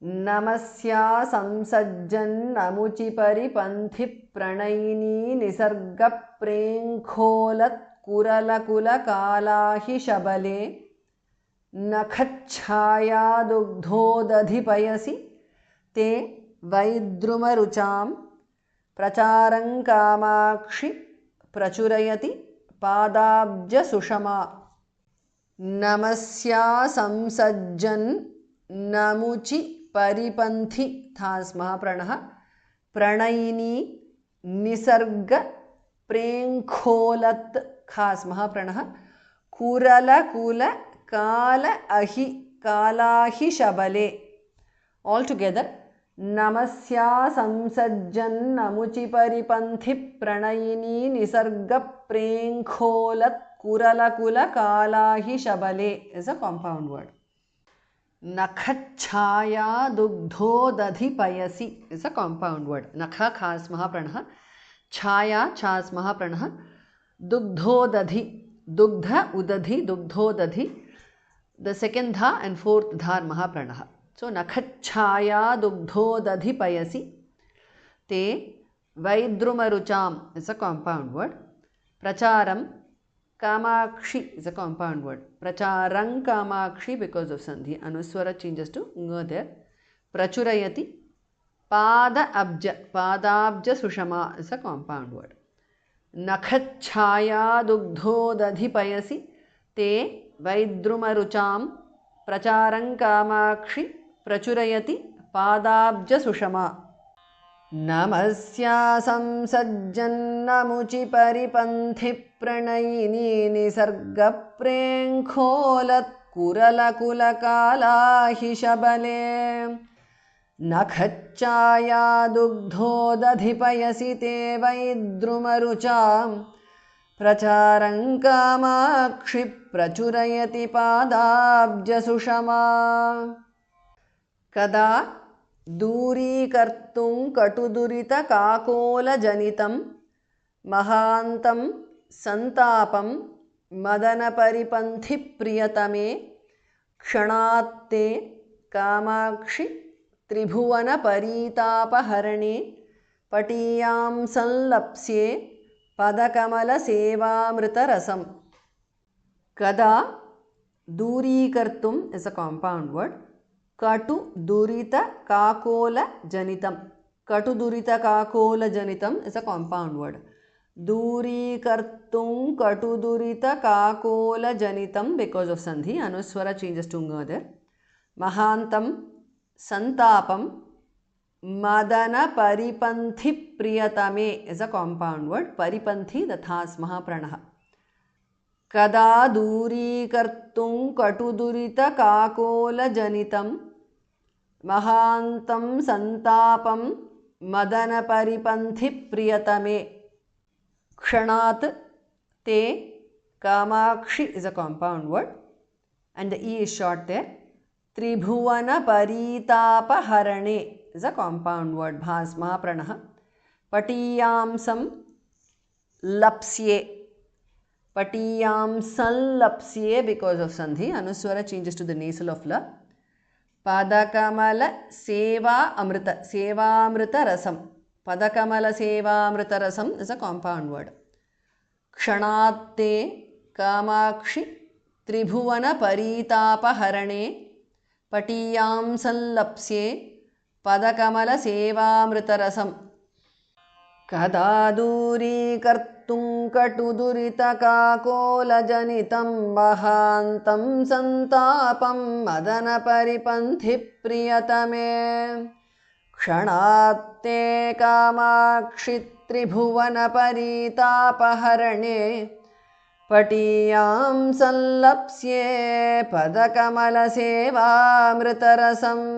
नमस्या संसज्जन्नमुचि परिपन्थि प्रणयिनी निसर्गप्रेङ्खोलत्कुरलकुलकालाहि शबले नखच्छाया दुग्धोदधिपयसि ते वैद्रुमरुचां प्रचारं कामाक्षि प्रचुरयति पादाब्जसुषमा नमस्या संसज्जन् नमुचि परिपन्थि थास्मः प्रणः प्रणयिनी निसर्ग प्रेङ्खोलत् खास्मः प्रणः कुरलकुल काल अहि कालाहि शबले all together नमस्या संसज्जन्नमुचि परिपन्थि प्रणयिनी Nisarga प्रेङ्खोलत् कुरलकुल कालाहि शबले is a compound word. नखच्छाया दुग्धोदधिपयसि is a compound word. नख खास्मः प्रणः छाया छास्मः प्रणः दुग्धोदधि दुग्ध उदधि दुग्धोदधि the second dha and fourth dhar mahapranah. So nakhachaya dugdhodadhipayasi te vaidrumarucham is a compound word. Pracharam kamakshi is a compound word. Pracharang kamakshi because of sandhi. Anuswara changes to nga there. Prachurayati pada abja sushama is a compound word. Nakhachaya dugdhodadhipayasi te वैद्रुमरुचां प्रचारं कामाक्षि प्रचुरयति पादाब्जसुषमा नमस्या संसज्जन्नमुचि परिपन्थि प्रणयिनी निसर्गप्रेङ्खोलत्कुरलकुलकालाहि शबले नखच्चाया दुग्धोदधिपयसि ते वैद्रुमरुचां प्रचारं कामाक्षि प्रचुरयति पादाब्जसुषमा कदा दूरीकर्तुं कटुदुरितकाकोलजनितं महान्तं सन्तापं मदनपरिपन्थिप्रियतमे क्षणात्ते Kamakshi त्रिभुवनपरीतापहरणे पटीयां संलप्स्ये पदकमलसेवामृतरसम् kada दूरीकर्तुं is a compound word. Katu durita kakola janitam. Katu durita kakola janitam is a compound word. Durīkartum katu durita kakola janitam because of sandhi. Anuswara changes to nga there. Mahantam santapam madana paripanthi priyatame is a compound word. Paripanthi the thas mahapranah. कदा दूरीकर्तुं कटुदुरितकाकोलजनितं महान्तं सन्तापं मदनपरिपन्थिप्रियतमे क्षणात् ते Kamakshi is a compound word and the e is short there. त्रिभुवनपरीतापहरणे is a compound word. bhasma pranah. पटीयां lapsye Patiyam sanlapsye because of sandhi. Anuswara changes to the nasal of la. Padakamala seva amrita. Seva amrita rasam. Padakamala seva amrita rasam is a compound word. Kshanatte kamakshi tribhuvana paritapaharane patiyam sanlapsye padakamala seva amrita rasam. Kada दूरीकर्तुं कटुदुरितकाकोलजनितं महान्तं सन्तापं मदनपरिपन्थिप्रियतमे क्षणात्ते कामाक्षि त्रिभुवनपरीतापहरणे पटीयां संलप्स्ये पदकमलसेवामृतरसम्